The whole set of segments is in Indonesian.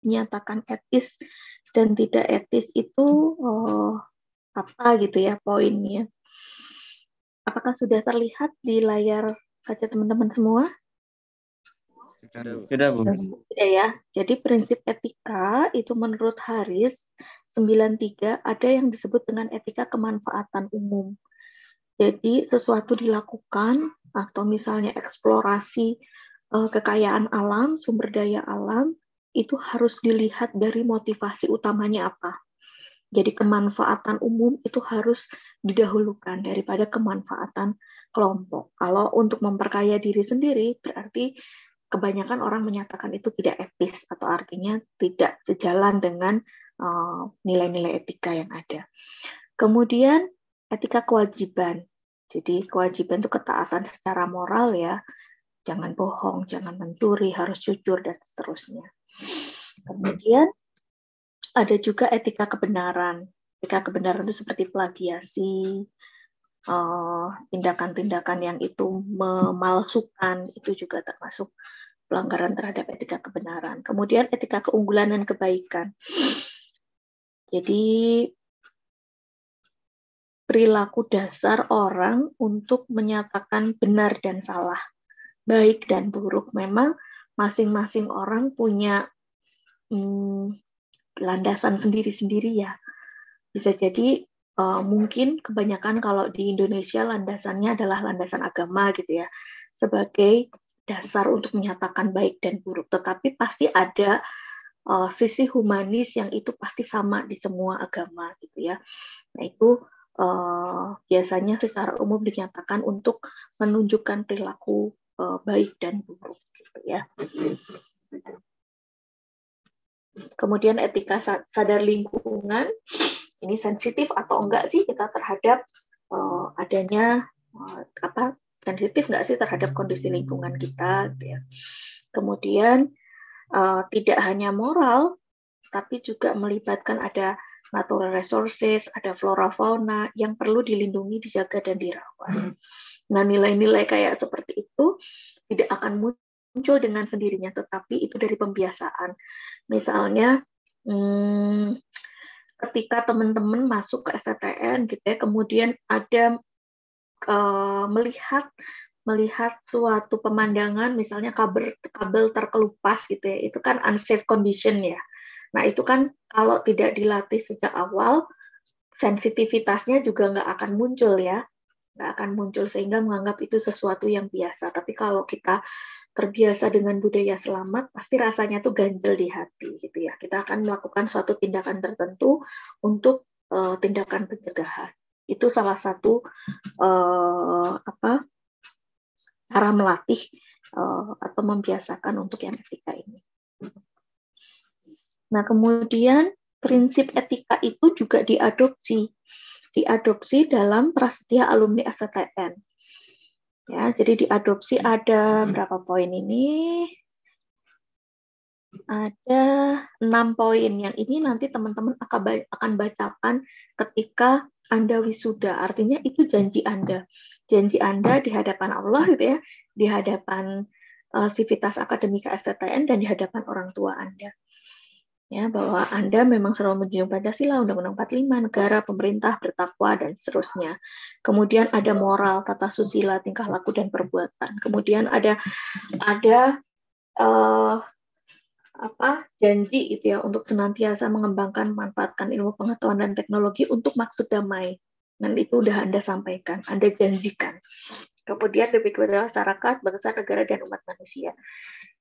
dinyatakan etis dan tidak etis itu apa gitu ya poinnya. Apakah sudah terlihat di layar kaca teman-teman semua? Sudah, Bu. Sudah ya. Jadi prinsip etika itu menurut Harris 93 ada yang disebut dengan etika kemanfaatan umum. Jadi sesuatu dilakukan atau misalnya eksplorasi kekayaan alam, sumber daya alam, itu harus dilihat dari motivasi utamanya apa. Jadi kemanfaatan umum itu harus didahulukan daripada kemanfaatan kelompok. Kalau untuk memperkaya diri sendiri, berarti kebanyakan orang menyatakan itu tidak etis atau artinya tidak sejalan dengan nilai-nilai etika yang ada. Kemudian etika kewajiban. Jadi kewajiban itu ketaatan secara moral ya. Jangan bohong, jangan mencuri, harus jujur dan seterusnya. Kemudian ada juga etika kebenaran. Etika kebenaran itu seperti plagiasi, tindakan-tindakan yang itu memalsukan, itu juga termasuk pelanggaran terhadap etika kebenaran. Kemudian etika keunggulan dan kebaikan. Jadi perilaku dasar orang untuk menyatakan benar dan salah, baik dan buruk. Memang masing-masing orang punya landasan sendiri-sendiri ya. Bisa jadi mungkin kebanyakan kalau di Indonesia landasannya adalah landasan agama gitu ya, sebagai dasar untuk menyatakan baik dan buruk. Tetapi pasti ada sisi humanis yang itu pasti sama di semua agama gitu ya. Nah itu biasanya secara umum dinyatakan untuk menunjukkan perilaku baik dan buruk gitu ya. Kemudian etika sadar lingkungan, ini sensitif atau enggak sih kita terhadap adanya sensitif enggak sih terhadap kondisi lingkungan kita gitu ya. Kemudian tidak hanya moral tapi juga melibatkan ada natural resources, ada flora fauna yang perlu dilindungi, dijaga dan dirawat. Nah, nilai-nilai kayak seperti itu tidak akan muncul dengan sendirinya, tetapi itu dari pembiasaan. Misalnya ketika teman-teman masuk ke STTN gitu ya, kemudian ada melihat suatu pemandangan, misalnya kabel terkelupas gitu ya, itu kan unsafe condition ya. Nah itu kan kalau tidak dilatih sejak awal, sensitivitasnya juga nggak akan muncul ya, nggak akan muncul sehingga menganggap itu sesuatu yang biasa. Tapi kalau kita terbiasa dengan budaya selamat, pasti rasanya tuh ganjel di hati gitu ya. Kita akan melakukan suatu tindakan tertentu untuk tindakan pencegahan. Itu salah satu cara melatih atau membiasakan untuk yang etika ini. Nah, kemudian prinsip etika itu juga diadopsi dalam Prasetya Alumni STTN. Ya, jadi diadopsi ada berapa poin ini? Ada 6 poin. Yang ini nanti teman-teman akan bacakan ketika Anda wisuda. Artinya itu janji Anda. Janji Anda di hadapan Allah gitu ya, di hadapan Sivitas Akademika STTN dan di hadapan orang tua Anda. Ya, bahwa Anda memang selalu menjunjung Pancasila, Undang-Undang 45, negara, pemerintah, bertakwa, dan seterusnya. Kemudian ada moral, tata susila, tingkah laku, dan perbuatan. Kemudian ada janji itu ya untuk senantiasa mengembangkan, manfaatkan ilmu pengetahuan dan teknologi untuk maksud damai. Dan itu udah Anda sampaikan, Anda janjikan. Kemudian demi kepentingan masyarakat, bangsa, negara, dan umat manusia.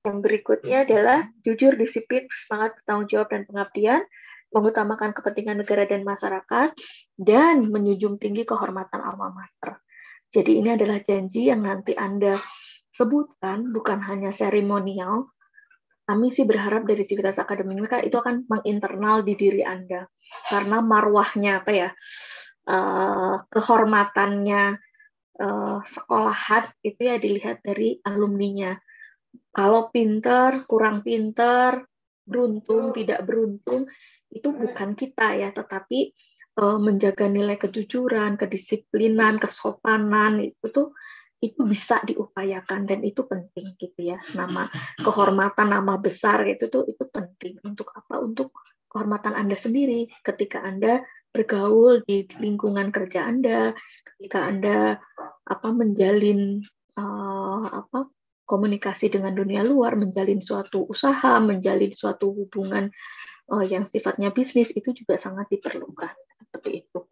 Yang berikutnya adalah jujur, disiplin, semangat bertanggung jawab dan pengabdian, mengutamakan kepentingan negara dan masyarakat, dan menjunjung tinggi kehormatan alma mater. Jadi ini adalah janji yang nanti Anda sebutkan, bukan hanya seremonial. Kami sih berharap dari Sivitas Akademika itu akan menginternal di diri Anda. Karena marwahnya kehormatannya sekolahan itu ya dilihat dari alumninya. Kalau pinter, kurang pinter, beruntung, tidak beruntung, itu bukan kita ya, tetapi menjaga nilai kejujuran, kedisiplinan, kesopanan itu bisa diupayakan dan itu penting gitu ya. Nama kehormatan, nama besar itu penting untuk kehormatan Anda sendiri ketika Anda bergaul di lingkungan kerja Anda, ketika Anda menjalin komunikasi dengan dunia luar, menjalin suatu usaha, menjalin suatu hubungan yang sifatnya bisnis, itu juga sangat diperlukan seperti itu.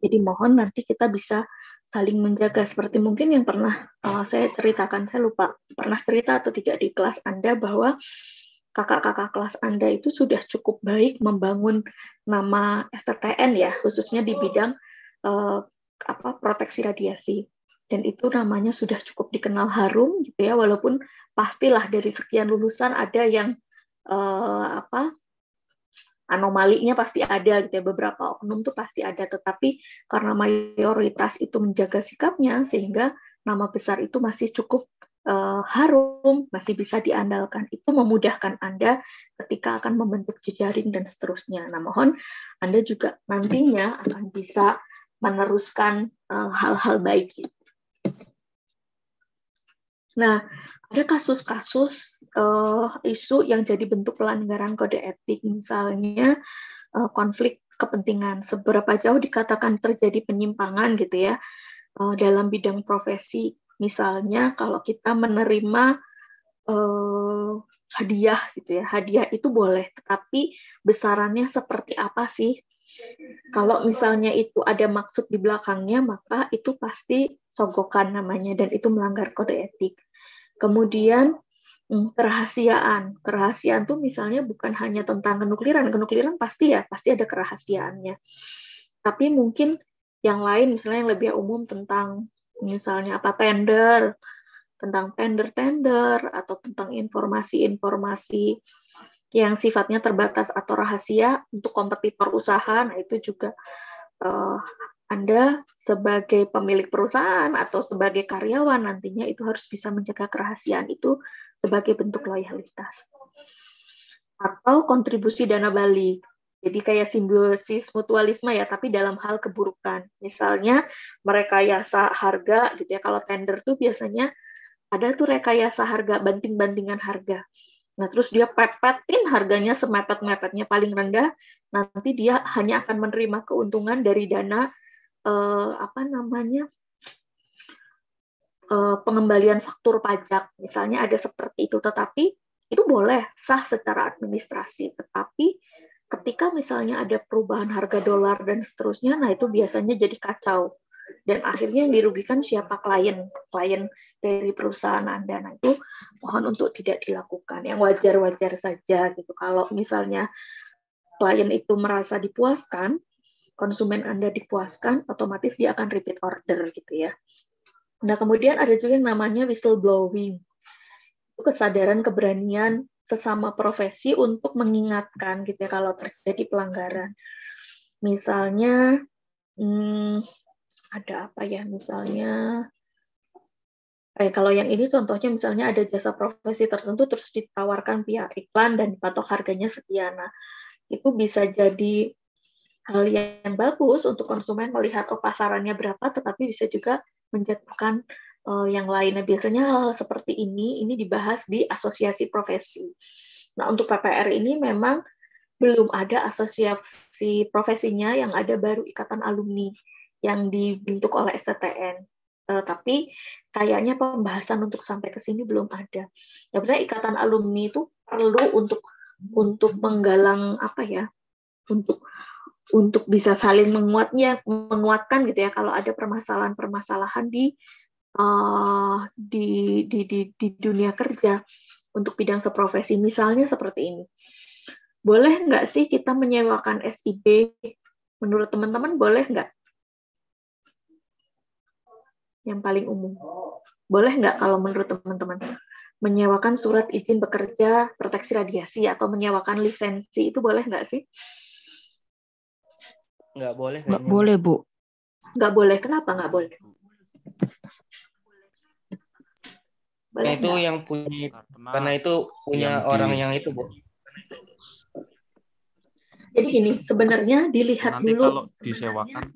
Jadi mohon nanti kita bisa saling menjaga, seperti mungkin yang pernah saya ceritakan, saya lupa pernah cerita atau tidak di kelas Anda, bahwa kakak-kakak kelas Anda itu sudah cukup baik membangun nama STTN ya, khususnya di bidang proteksi radiasi. Dan itu namanya sudah cukup dikenal harum gitu ya, walaupun pastilah dari sekian lulusan ada yang anomalinya pasti ada gitu ya, beberapa oknum tuh pasti ada, tetapi karena mayoritas itu menjaga sikapnya, sehingga nama besar itu masih cukup harum, masih bisa diandalkan. Itu memudahkan Anda ketika akan membentuk jejaring dan seterusnya. Nah, mohon Anda juga nantinya akan bisa meneruskan hal-hal baik itu. Nah, ada kasus-kasus isu yang jadi bentuk pelanggaran kode etik, misalnya konflik kepentingan. Seberapa jauh dikatakan terjadi penyimpangan gitu ya dalam bidang profesi. Misalnya kalau kita menerima hadiah gitu ya, hadiah itu boleh, tetapi besarannya seperti apa sih? Kalau misalnya itu ada maksud di belakangnya, maka itu pasti sogokan namanya, dan itu melanggar kode etik. Kemudian kerahasiaan tuh misalnya bukan hanya tentang kenukliran pasti ada kerahasiaannya. Tapi mungkin yang lain, misalnya yang lebih umum tentang misalnya tentang tender atau tentang informasi-informasi yang sifatnya terbatas atau rahasia untuk kompetitor usaha. Nah, itu juga Anda sebagai pemilik perusahaan atau sebagai karyawan nantinya itu harus bisa menjaga kerahasiaan itu sebagai bentuk loyalitas. Atau kontribusi dana balik. Jadi kayak simbiosis mutualisme ya, tapi dalam hal keburukan. Misalnya merekayasa harga gitu ya. Kalau tender tuh biasanya ada tuh rekayasa harga, banting-bantingan harga. Nah, terus dia pepetin harganya semepet-mepetnya paling rendah, nanti dia hanya akan menerima keuntungan dari dana pengembalian faktur pajak. Misalnya ada seperti itu, tetapi itu boleh sah secara administrasi. Tetapi ketika misalnya ada perubahan harga dolar dan seterusnya, nah itu biasanya jadi kacau. Dan akhirnya yang dirugikan siapa? Klien dari perusahaan Anda. Nah, itu mohon untuk tidak dilakukan. Yang wajar-wajar saja gitu. Kalau misalnya klien itu merasa dipuaskan, konsumen Anda dipuaskan, otomatis dia akan repeat order gitu ya. Nah, kemudian ada juga yang namanya whistleblowing. Itu kesadaran keberanian sesama profesi untuk mengingatkan gitu ya kalau terjadi pelanggaran. Misalnya ada apa ya, misalnya kalau yang ini contohnya misalnya ada jasa profesi tertentu terus ditawarkan pihak iklan dan dipatok harganya sekian. Nah, itu bisa jadi hal yang bagus untuk konsumen melihat pasarannya berapa, tetapi bisa juga menjatuhkan yang lainnya. Biasanya hal seperti ini dibahas di asosiasi profesi. Nah, untuk PPR ini memang belum ada asosiasi profesinya, yang ada baru ikatan alumni yang dibentuk oleh STTN. Tapi kayaknya pembahasan untuk sampai ke sini belum ada. Sebenarnya ikatan alumni itu perlu untuk menggalang untuk bisa saling menguatkan gitu ya kalau ada permasalahan di dunia kerja untuk bidang seprofesi. Misalnya seperti ini. Boleh nggak sih kita menyewakan SIB? Menurut teman-teman boleh nggak? Yang paling umum. Boleh nggak kalau menurut teman-teman? Menyewakan surat izin bekerja proteksi radiasi atau menyewakan lisensi, itu boleh nggak sih? Nggak boleh. Nggak boleh, Bu. Nggak boleh. Kenapa nggak boleh? Boleh itu nggak? Yang punya, karena itu punya orang yang itu, Bu. Jadi gini, sebenarnya dilihat nanti dulu. Kalau disewakan.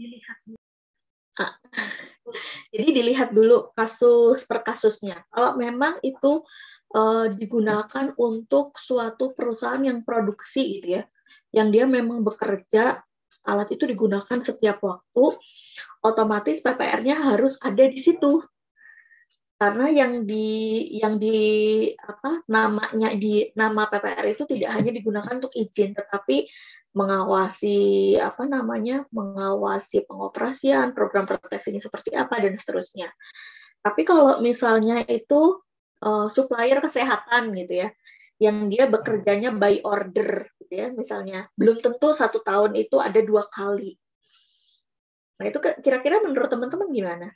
Jadi dilihat dulu kasus per kasusnya. Kalau memang itu digunakan untuk suatu perusahaan yang produksi gitu ya, yang dia memang bekerja, alat itu digunakan setiap waktu, otomatis PPR-nya harus ada di situ. Karena yang di namanya di nama PPR itu tidak hanya digunakan untuk izin, tetapi mengawasi mengawasi pengoperasian program proteksinya seperti apa dan seterusnya. Tapi kalau misalnya itu supplier kesehatan gitu ya, yang dia bekerjanya by order gitu ya, misalnya belum tentu 1 tahun itu ada 2 kali. Nah itu kira-kira menurut teman-teman gimana?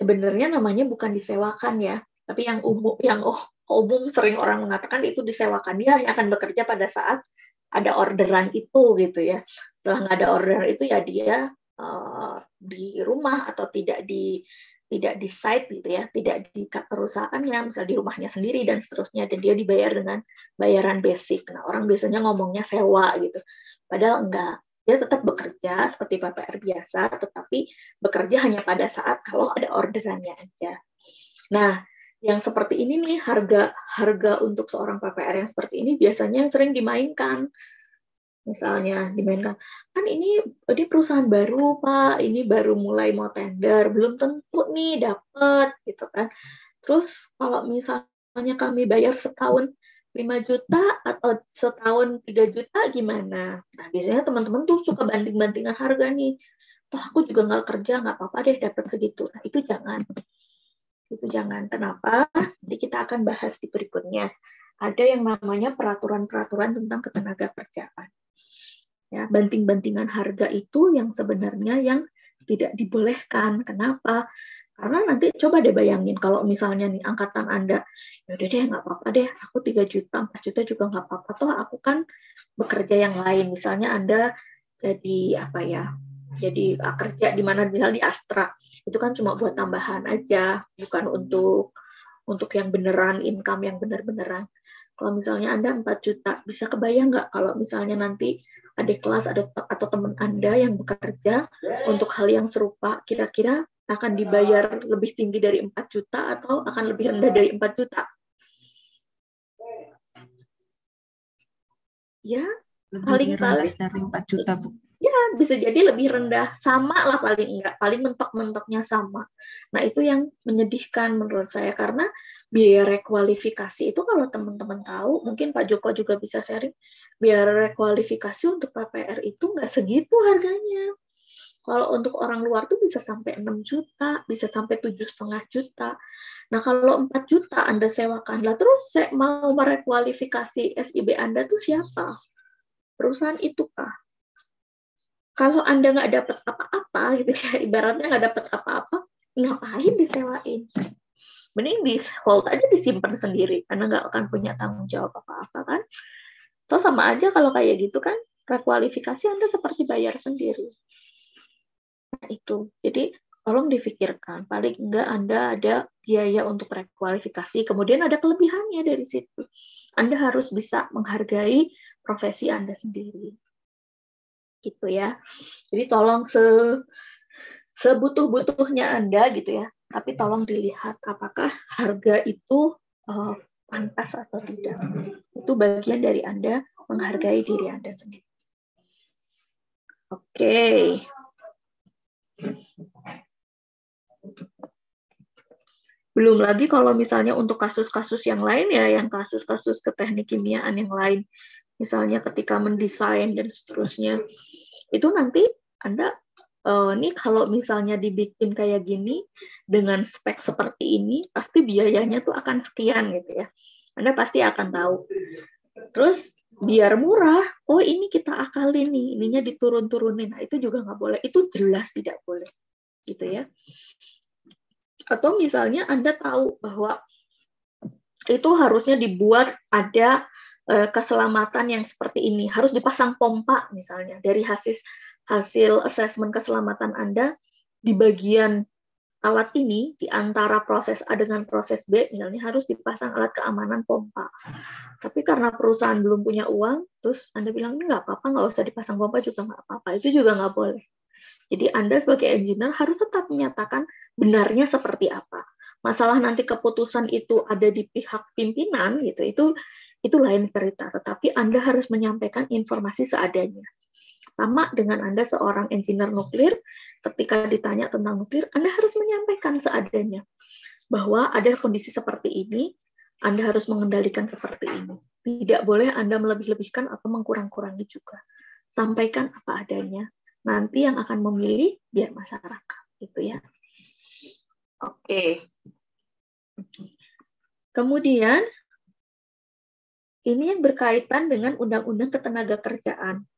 Sebenarnya namanya bukan disewakan ya, tapi yang umum sering orang mengatakan itu disewakan. Dia hanya akan bekerja pada saat ada orderan itu gitu ya. Setelah nggak ada orderan itu ya dia di rumah atau tidak di site gitu ya, tidak di perusahaannya, misal di rumahnya sendiri dan seterusnya, dan dia dibayar dengan bayaran basic. Nah, orang biasanya ngomongnya sewa gitu. Padahal enggak. Dia tetap bekerja seperti PPR biasa, tetapi bekerja hanya pada saat kalau ada orderannya aja. Nah, yang seperti ini nih, harga untuk seorang PPR yang seperti ini biasanya yang sering dimainkan. Misalnya dimainkan, kan ini perusahaan baru Pak, ini baru mulai mau tender, belum tentu nih dapat gitu kan. Terus kalau misalnya kami bayar setahun 5 juta atau setahun 3 juta gimana? Nah, biasanya teman-teman tuh suka banting-bantingan harga nih. Toh aku juga nggak kerja, nggak apa-apa deh dapat segitu. Nah, itu jangan. Itu jangan. Kenapa? Nanti kita akan bahas di berikutnya. Ada yang namanya peraturan-peraturan tentang ketenaga kerjaan. Ya, banting-bantingan harga itu yang sebenarnya yang tidak dibolehkan. Kenapa? Karena nanti coba deh bayangin kalau misalnya nih angkatan Anda, ya udah deh nggak apa-apa deh, aku 3 juta, 4 juta juga nggak apa-apa, toh aku kan bekerja yang lain. Misalnya Anda jadi jadi kerja di mana, misalnya di Astra, itu kan cuma buat tambahan aja, bukan untuk yang beneran, income yang bener-beneran. Kalau misalnya Anda 4 juta, bisa kebayang nggak kalau misalnya nanti adik kelas atau teman Anda yang bekerja untuk hal yang serupa, kira-kira akan dibayar lebih tinggi dari 4 juta atau akan lebih rendah dari 4 juta? Ya, lebih rendah dari 4 juta, Bu. Ya, bisa jadi lebih rendah. Sama lah paling enggak. Paling mentok-mentoknya sama. Nah, itu yang menyedihkan menurut saya. Karena biaya rekualifikasi itu kalau teman-teman tahu, mungkin Pak Joko juga bisa sharing, biaya rekualifikasi untuk PPR itu nggak segitu harganya. Kalau untuk orang luar tuh bisa sampai 6 juta, bisa sampai 7,5 juta. Nah, kalau 4 juta Anda sewakan, lah terus saya mau merekualifikasi SIB Anda tuh siapa? Perusahaan itu kah? Kalau Anda nggak dapat apa-apa, gitu ya, ibaratnya nggak dapat apa-apa, ngapain disewain? Mending di hold aja, disimpan sendiri, karena nggak akan punya tanggung jawab apa-apa kan? Terus sama aja kalau kayak gitu kan, rekualifikasi Anda seperti bayar sendiri. Nah, itu. Jadi tolong difikirkan, paling enggak Anda ada biaya untuk rekualifikasi, kemudian ada kelebihannya dari situ. Anda harus bisa menghargai profesi Anda sendiri. Gitu ya. Jadi tolong sebutuh-butuhnya Anda gitu ya, tapi tolong dilihat apakah harga itu pantas atau tidak. Itu bagian dari Anda menghargai diri Anda sendiri. Oke. Belum lagi kalau misalnya untuk kasus-kasus yang lain ya, yang kasus-kasus keteknik kimiaan yang lain, misalnya ketika mendesain dan seterusnya, itu nanti Anda ini kalau misalnya dibikin kayak gini dengan spek seperti ini, pasti biayanya tuh akan sekian gitu ya. Anda pasti akan tahu. Terus biar murah, oh ini kita akalin nih, ininya diturun-turunin. Nah, itu juga nggak boleh. Itu jelas tidak boleh. Gitu ya. Atau misalnya Anda tahu bahwa itu harusnya dibuat ada keselamatan yang seperti ini, harus dipasang pompa misalnya, dari hasil asesmen keselamatan Anda di bagian alat ini, di antara proses A dengan proses B, misalnya harus dipasang alat keamanan pompa. Tapi karena perusahaan belum punya uang, terus Anda bilang, nggak apa-apa, nggak usah dipasang pompa juga nggak apa-apa. Itu juga nggak boleh. Jadi Anda sebagai engineer harus tetap menyatakan benarnya seperti apa. Masalah nanti keputusan itu ada di pihak pimpinan gitu, itu lain cerita. Tetapi Anda harus menyampaikan informasi seadanya. Sama dengan Anda seorang engineer nuklir, ketika ditanya tentang nuklir, Anda harus menyampaikan seadanya. Bahwa ada kondisi seperti ini, Anda harus mengendalikan seperti ini. Tidak boleh Anda melebih-lebihkan atau mengkurang-kurangi juga. Sampaikan apa adanya. Nanti yang akan memilih biar masyarakat, gitu ya. Oke. Kemudian, ini yang berkaitan dengan Undang-Undang Ketenagakerjaan.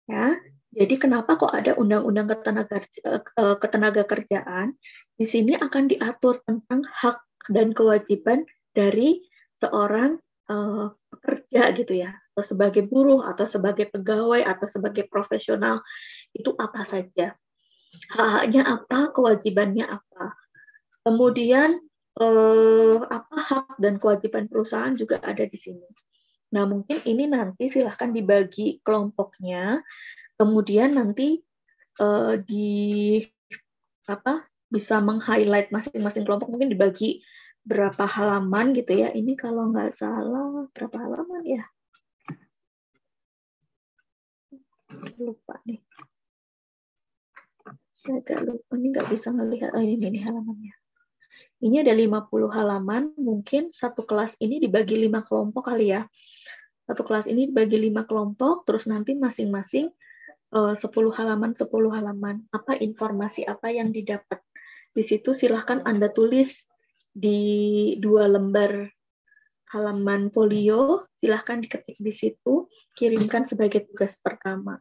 Ya, jadi kenapa kok ada Undang-Undang Ketenagakerjaan? Di sini akan diatur tentang hak dan kewajiban dari seorang pekerja gitu ya, atau sebagai buruh, atau sebagai pegawai, atau sebagai profesional, itu apa saja. Haknya apa, kewajibannya apa. Kemudian apa hak dan kewajiban perusahaan juga ada di sini. Nah, mungkin ini nanti silahkan dibagi kelompoknya, kemudian nanti bisa meng-highlight masing-masing kelompok, mungkin dibagi berapa halaman gitu ya. Ini kalau nggak salah berapa halaman ya? Lupa nih. Saya agak lupa, ini nggak bisa ngelihat. Oh, ini halamannya. Ini ada 50 halaman, mungkin satu kelas ini dibagi 5 kelompok kali ya. Satu kelas ini dibagi 5 kelompok, terus nanti masing-masing 10 halaman, 10 halaman. Apa informasi apa yang didapat. Di situ silahkan Anda tulis di 2 lembar halaman folio, silahkan diketik di situ, kirimkan sebagai tugas pertama.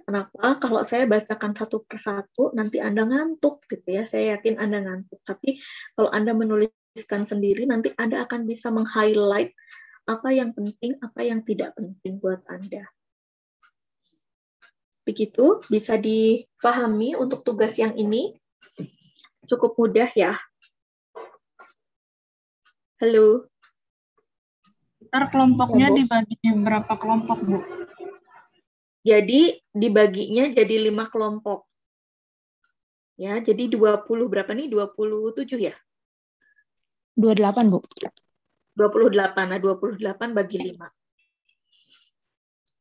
Kenapa? Kalau saya bacakan satu persatu, nanti Anda ngantuk gitu ya. Saya yakin Anda ngantuk. Tapi kalau Anda menuliskan sendiri, nanti Anda akan bisa meng-highlight apa yang penting, apa yang tidak penting buat Anda. Begitu, bisa dipahami untuk tugas yang ini. Cukup mudah ya. Halo. Ntar kelompoknya dibagi berapa kelompok, Bu? Jadi dibaginya jadi 5 kelompok. Ya, jadi 20 berapa nih? 27 ya? 28, Bu. 28. Nah, 28 bagi 5.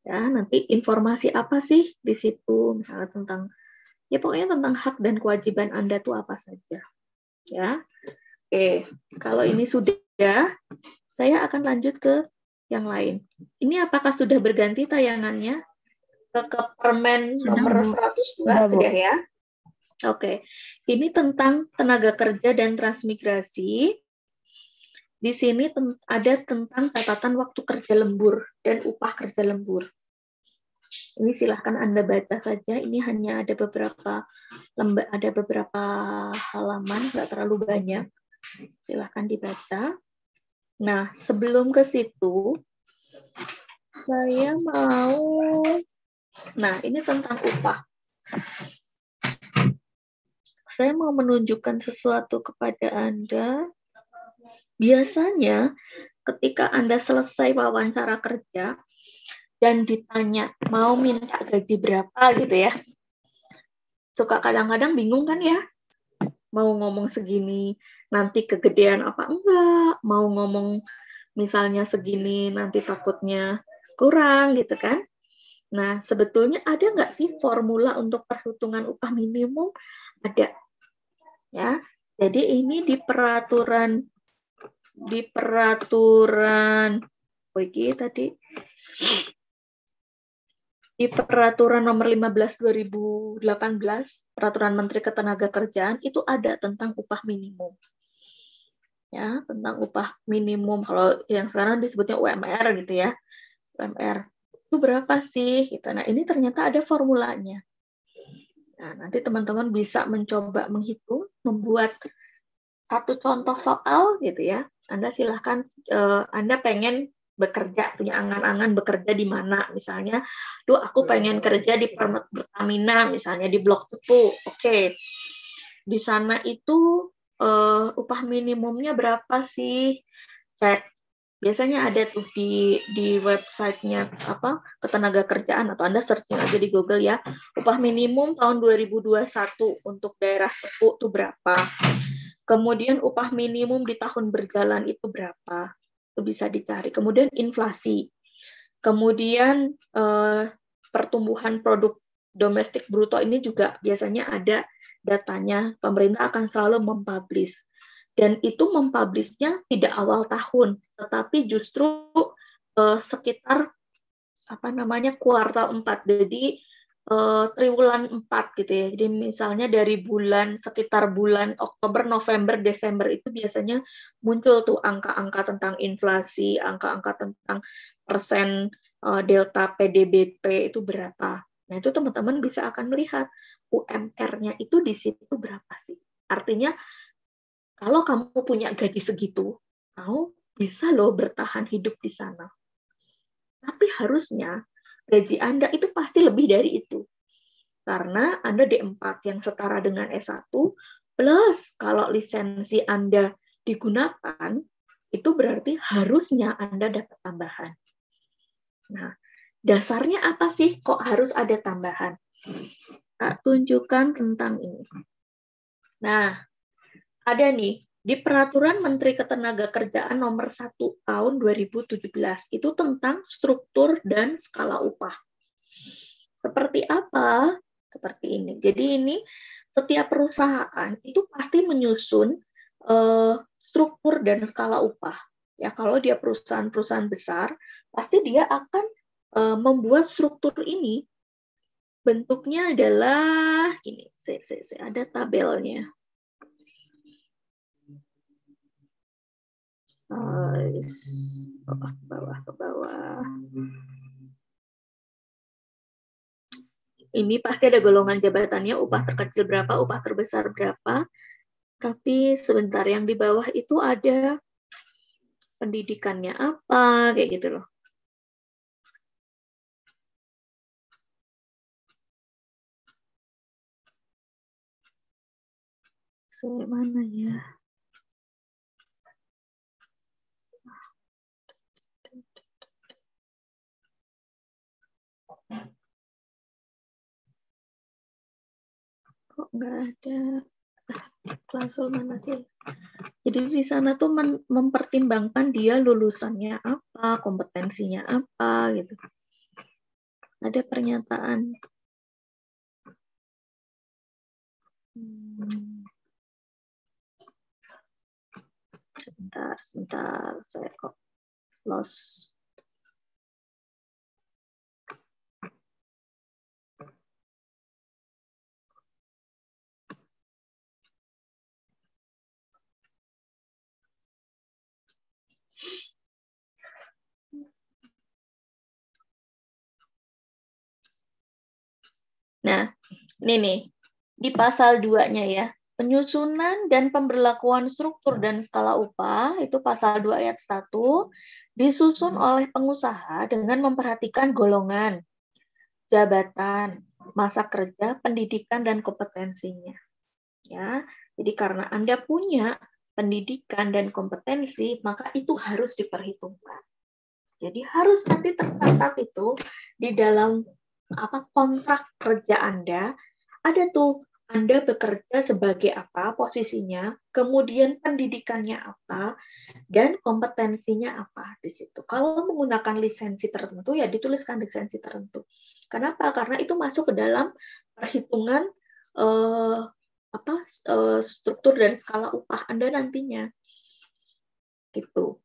Ya, nanti informasi apa sih di situ? Misalnya tentang, ya pokoknya tentang hak dan kewajiban Anda tuh apa saja. Ya. Oke, kalau ini sudah, saya akan lanjut ke yang lain. Ini apakah sudah berganti tayangannya? Ke Permen nomor 102 sudah ya? Oke, ini tentang tenaga kerja dan transmigrasi. Di sini ada tentang catatan waktu kerja lembur dan upah kerja lembur. Ini silahkan Anda baca saja. Ini hanya ada beberapa halaman, nggak terlalu banyak. Silahkan dibaca. Nah, sebelum ke situ, saya mau... Nah, ini tentang upah. Saya mau menunjukkan sesuatu kepada Anda. Biasanya ketika Anda selesai wawancara kerja dan ditanya mau minta gaji berapa gitu ya, suka kadang-kadang bingung kan ya, mau ngomong segini nanti kegedean apa enggak, mau ngomong misalnya segini nanti takutnya kurang gitu kan. Nah, sebetulnya ada nggak sih formula untuk perhitungan upah minimum? Ada. Ya, jadi ini di peraturan nomor 15 2018 peraturan Menteri Ketenagakerjaan itu ada tentang upah minimum. Ya, tentang upah minimum, kalau yang sekarang disebutnya UMR gitu ya. UMR itu berapa sih gitu. Nah, ini ternyata ada formulanya. Nah, nanti teman-teman bisa mencoba menghitung, membuat satu contoh soal gitu ya. Anda silahkan, Anda pengen bekerja, punya angan-angan bekerja di mana, misalnya, aku pengen kerja di Pertamina, misalnya di Blok 10. Oke. Di sana itu upah minimumnya berapa sih? Cek. Biasanya ada tuh di websitenya Ketenagakerjaan, atau Anda searching aja di Google ya. Upah minimum tahun 2021 untuk daerah Tepu itu berapa? Kemudian upah minimum di tahun berjalan itu berapa? Itu bisa dicari. Kemudian inflasi. Kemudian pertumbuhan produk domestik bruto ini juga biasanya ada datanya. Pemerintah akan selalu mempublish. Dan itu mempublishnya tidak awal tahun, tetapi justru sekitar kuartal 4. Jadi triwulan 4 gitu ya. Jadi misalnya dari sekitar bulan Oktober, November, Desember itu biasanya muncul tuh angka-angka tentang inflasi, angka-angka tentang persen delta PDB itu berapa. Nah, itu teman-teman bisa akan melihat UMR-nya itu di situ berapa sih. Artinya kalau kamu punya gaji segitu, kamu bisa loh bertahan hidup di sana. Tapi harusnya gaji Anda itu pasti lebih dari itu. Karena Anda D4 yang setara dengan S1, plus kalau lisensi Anda digunakan, itu berarti harusnya Anda dapat tambahan. Nah, dasarnya apa sih kok harus ada tambahan? Tak tunjukkan tentang ini. Nah, ada nih, di Peraturan Menteri Ketenagakerjaan Nomor 1 Tahun 2017, itu tentang struktur dan skala upah. Seperti apa? Seperti ini. Jadi ini setiap perusahaan itu pasti menyusun struktur dan skala upah. Ya, kalau dia perusahaan-perusahaan besar, pasti dia akan membuat struktur ini. Bentuknya adalah ini. Ada tabelnya. Bawah ke bawah. Ini pasti ada golongan jabatannya, upah terkecil berapa, upah terbesar berapa. Tapi sebentar, yang di bawah itu ada pendidikannya apa, kayak gitu loh. Mana ya? Kok nggak ada klausul mana sih? Jadi di sana tuh mempertimbangkan dia lulusannya apa, kompetensinya apa, gitu. Ada pernyataan. Sebentar, saya kok lost. Nah, ini nih, di pasal 2-nya ya, penyusunan dan pemberlakuan struktur dan skala upah, itu pasal 2 ayat 1, disusun oleh pengusaha dengan memperhatikan golongan, jabatan, masa kerja, pendidikan, dan kompetensinya. Ya, jadi karena Anda punya pendidikan dan kompetensi, maka itu harus diperhitungkan. Jadi harus nanti tercatat itu di dalam kontrak kerja Anda, ada tuh Anda bekerja sebagai apa posisinya, kemudian pendidikannya apa, dan kompetensinya apa di situ. Kalau menggunakan lisensi tertentu, ya dituliskan lisensi tertentu. Kenapa? Karena itu masuk ke dalam perhitungan struktur dan skala upah Anda nantinya. Gitu.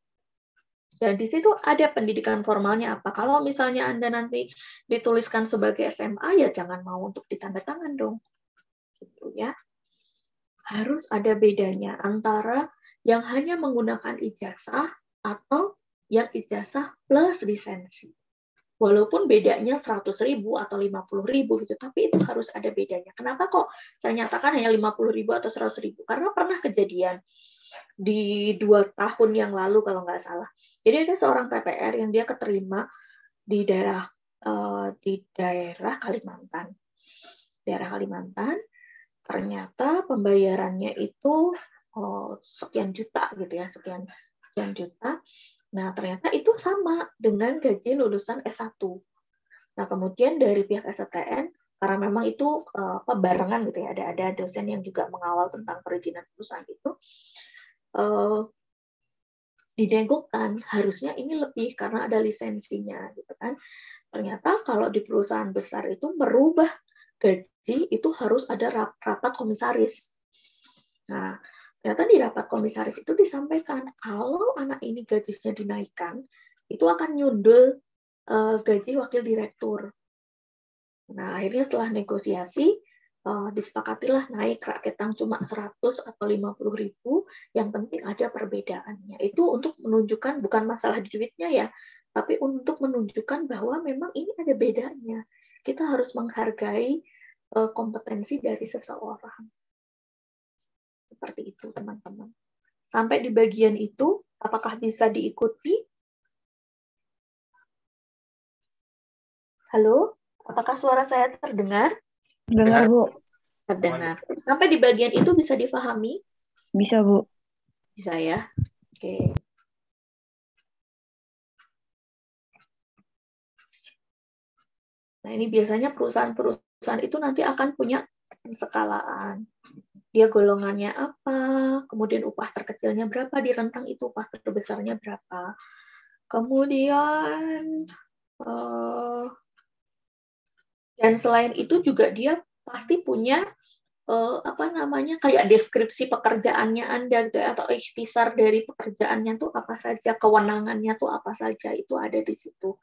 Dan di situ ada pendidikan formalnya apa. Kalau misalnya Anda nanti dituliskan sebagai SMA, ya jangan mau untuk ditandatangan dong. Gitu ya. Harus ada bedanya antara yang hanya menggunakan ijazah atau yang ijazah plus lisensi. Walaupun bedanya 100.000 atau 50.000 gitu, tapi itu harus ada bedanya. Kenapa kok saya nyatakan hanya 50.000 atau 100.000? Karena pernah kejadian di 2 tahun yang lalu kalau nggak salah. Jadi ada seorang PPR yang dia keterima di daerah Kalimantan. Daerah Kalimantan, ternyata pembayarannya itu sekian juta gitu ya, sekian juta. Nah, ternyata itu sama dengan gaji lulusan S1. Nah, kemudian dari pihak STN karena memang itu barengan gitu ya, ada dosen yang juga mengawal tentang perizinan perusahaan itu, dinegokan harusnya ini lebih karena ada lisensinya gitu kan. Ternyata kalau di perusahaan besar itu merubah gaji itu harus ada rapat komisaris. Nah, ternyata di rapat komisaris itu disampaikan kalau anak ini gajinya dinaikkan, itu akan nyundul gaji wakil direktur. Nah, akhirnya setelah negosiasi, disepakatilah naik raketang cuma 100 atau 50.000, yang penting ada perbedaannya. Itu untuk menunjukkan, bukan masalah duitnya ya, tapi untuk menunjukkan bahwa memang ini ada bedanya. Kita harus menghargai kompetensi dari seseorang. Seperti itu, teman-teman. Sampai di bagian itu, apakah bisa diikuti? Halo? Apakah suara saya terdengar? Dengar, Bu. Terdengar. Sampai di bagian itu bisa difahami? Bisa, Bu. Bisa ya? Oke. Nah, ini biasanya perusahaan-perusahaan itu nanti akan punya skala-an. Dia golongannya apa, kemudian upah terkecilnya berapa, di rentang itu upah terbesarnya berapa. Kemudian dan selain itu juga dia pasti punya kayak deskripsi pekerjaannya Anda gitu, atau ikhtisar dari pekerjaannya tuh apa saja, kewenangannya tuh apa saja, itu ada di situ.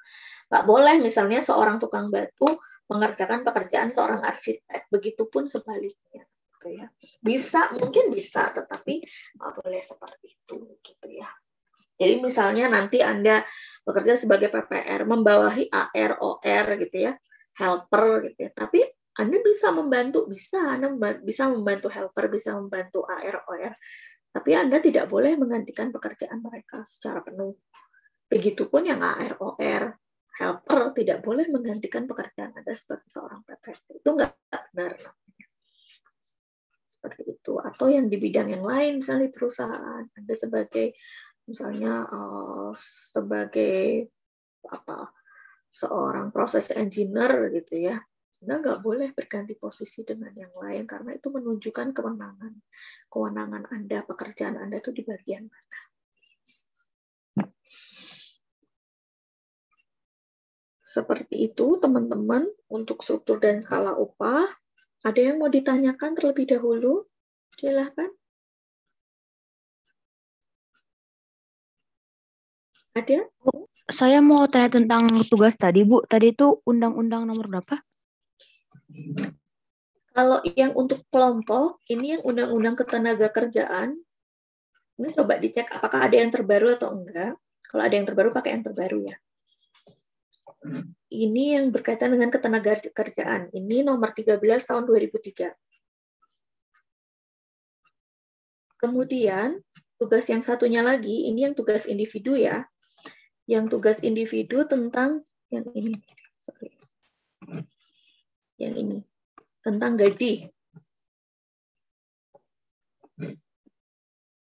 Nggak boleh misalnya seorang tukang batu mengerjakan pekerjaan seorang arsitek, begitupun sebaliknya gitu ya. Mungkin bisa, tetapi nggak boleh seperti itu gitu ya. Jadi misalnya nanti Anda bekerja sebagai PPR, membawahi AR, OR gitu ya, helper gitu ya. Tapi Anda bisa membantu, Anda bisa membantu helper, bisa membantu AR, OR. Tapi Anda tidak boleh menggantikan pekerjaan mereka secara penuh. Begitupun yang AR, OR, helper tidak boleh menggantikan pekerjaan Anda sebagai seorang PPR. Itu nggak benar. Seperti itu. Atau yang di bidang yang lain, misalnya di perusahaan, Anda sebagai misalnya sebagai seorang proses engineer gitu ya, Anda nggak boleh berganti posisi dengan yang lain karena itu menunjukkan kewenangan Anda, pekerjaan Anda itu di bagian mana. Seperti itu teman-teman untuk struktur dan skala upah. Ada yang mau ditanyakan terlebih dahulu? Silahkan. Ada? Saya mau tanya tentang tugas tadi, Bu. Tadi itu undang-undang nomor berapa? Kalau yang untuk kelompok, ini yang undang-undang ketenagakerjaan. Ini coba dicek apakah ada yang terbaru atau enggak. Kalau ada yang terbaru, pakai yang terbaru ya. Ini yang berkaitan dengan ketenagakerjaan. Ini nomor 13 tahun 2003. Kemudian, tugas yang satunya lagi, ini yang tugas individu ya. Yang tugas individu tentang yang ini. Sorry. Yang ini. Tentang gaji.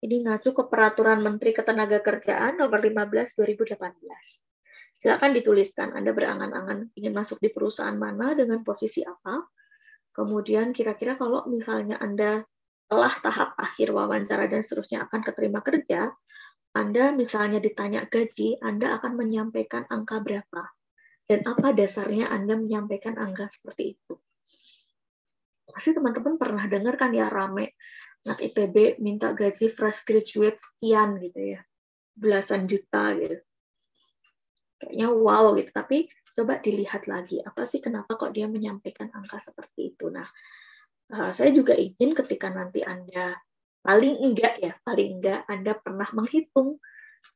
Ini ngacu ke Peraturan Menteri Ketenagakerjaan nomor 15 2018. Silakan dituliskan Anda berangan-angan ingin masuk di perusahaan mana dengan posisi apa. Kemudian kira-kira kalau misalnya Anda telah tahap akhir wawancara dan seterusnya akan keterima kerja, Anda misalnya ditanya gaji, Anda akan menyampaikan angka berapa. Dan apa dasarnya Anda menyampaikan angka seperti itu. Pasti teman-teman pernah dengar kan ya, rame anak ITB minta gaji fresh graduate sekian gitu ya, belasan juta gitu. Kayaknya wow gitu, tapi coba dilihat lagi, apa sih kenapa kok dia menyampaikan angka seperti itu. Nah, saya juga ingin ketika nanti Anda, paling enggak Anda pernah menghitung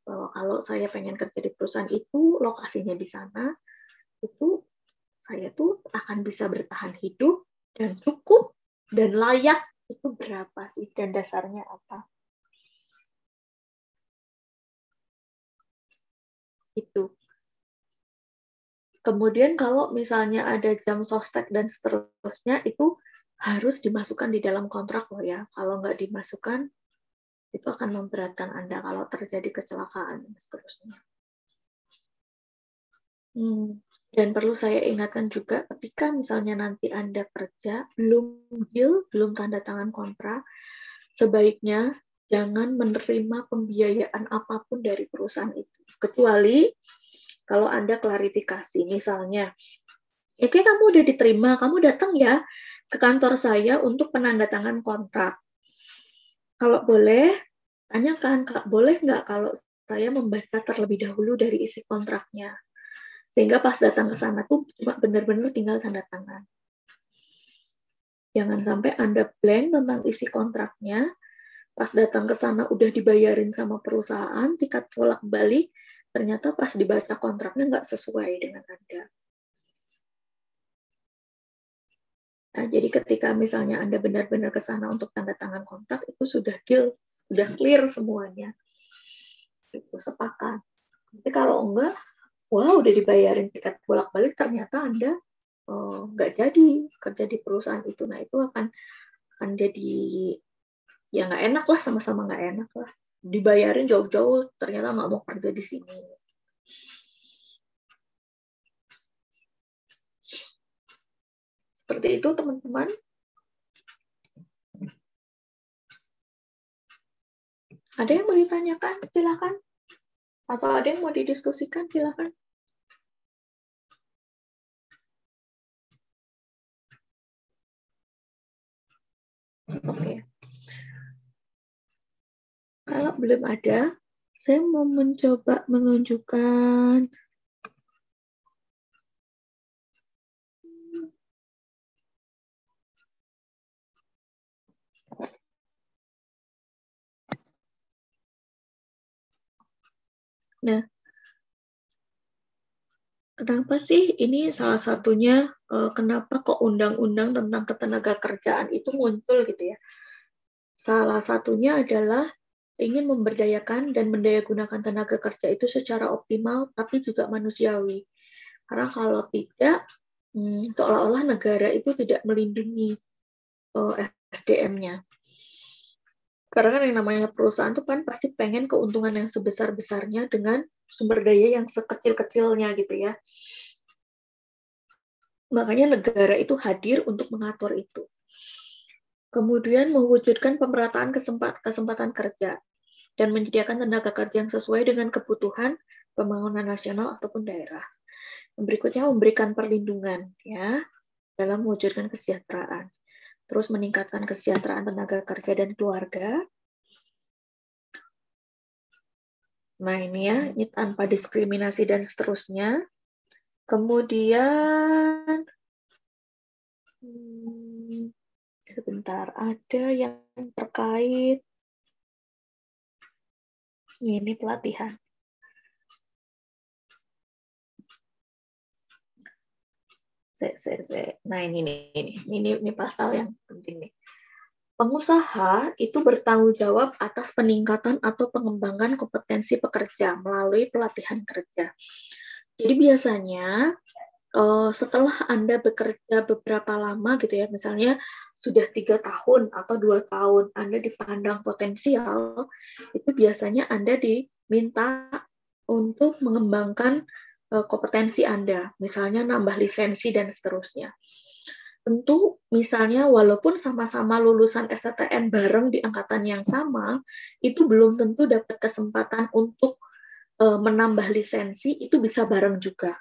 bahwa kalau saya pengen kerja di perusahaan itu, lokasinya di sana, itu saya tuh akan bisa bertahan hidup dan cukup dan layak itu berapa sih dan dasarnya apa. Itu. Kemudian kalau misalnya ada jam sostek dan seterusnya, itu harus dimasukkan di dalam kontrak loh ya. Kalau nggak dimasukkan, itu akan memberatkan Anda kalau terjadi kecelakaan dan seterusnya. Dan perlu saya ingatkan juga ketika misalnya nanti Anda kerja, belum deal, belum tanda tangan kontrak, sebaiknya jangan menerima pembiayaan apapun dari perusahaan itu. Kecuali kalau Anda klarifikasi, misalnya, oke kamu udah diterima, kamu datang ya ke kantor saya untuk penandatangan kontrak. Kalau boleh, tanyakan, boleh nggak kalau saya membaca terlebih dahulu dari isi kontraknya. Sehingga pas datang ke sana tuh cuma benar-benar tinggal tanda tangan. Jangan sampai Anda blank tentang isi kontraknya, pas datang ke sana udah dibayarin sama perusahaan, tiket bolak-balik, ternyata pas dibaca kontraknya nggak sesuai dengan Anda. Nah, jadi ketika misalnya Anda benar-benar ke sana untuk tanda tangan kontrak, itu sudah deal, sudah clear semuanya. Itu sepakat. Tapi kalau enggak, wah udah dibayarin tiket bolak-balik, ternyata Anda nggak jadi kerja di perusahaan itu. Nah, itu akan jadi ya nggak enak lah, sama-sama nggak enak lah. Dibayarin jauh-jauh, ternyata nggak mau kerja di sini. Seperti itu, teman-teman. Ada yang mau ditanyakan? Silakan. Atau ada yang mau didiskusikan? Silakan. Oke. Kalau belum ada, saya mau mencoba menunjukkan nah, kenapa sih ini salah satunya kenapa kok undang-undang tentang ketenagakerjaan itu muncul gitu ya? Salah satunya adalah ingin memberdayakan dan mendayagunakan tenaga kerja itu secara optimal tapi juga manusiawi. Karena kalau tidak, seolah-olah negara itu tidak melindungi SDM-nya. Karena kan yang namanya perusahaan itu kan pasti pengen keuntungan yang sebesar-besarnya dengan sumber daya yang sekecil-kecilnya gitu ya. Makanya negara itu hadir untuk mengatur itu. Kemudian mewujudkan pemerataan kesempatan kerja dan menyediakan tenaga kerja yang sesuai dengan kebutuhan pembangunan nasional ataupun daerah. Yang berikutnya memberikan perlindungan ya dalam mewujudkan kesejahteraan. Terus meningkatkan kesejahteraan tenaga kerja dan keluarga. Nah ini ya, ini tanpa diskriminasi dan seterusnya. Kemudian, sebentar, ada yang terkait, ini pelatihan. Nah ini pasal yang penting nih. Pengusaha itu bertanggung jawab atas peningkatan atau pengembangan kompetensi pekerja melalui pelatihan kerja. Jadi biasanya setelah Anda bekerja beberapa lama gitu ya, misalnya sudah 3 tahun atau 2 tahun Anda dipandang potensial, itu biasanya Anda diminta untuk mengembangkan kompetensi Anda, misalnya nambah lisensi dan seterusnya. Tentu misalnya walaupun sama-sama lulusan STN bareng di angkatan yang sama, itu belum tentu dapat kesempatan untuk menambah lisensi, itu bisa bareng juga.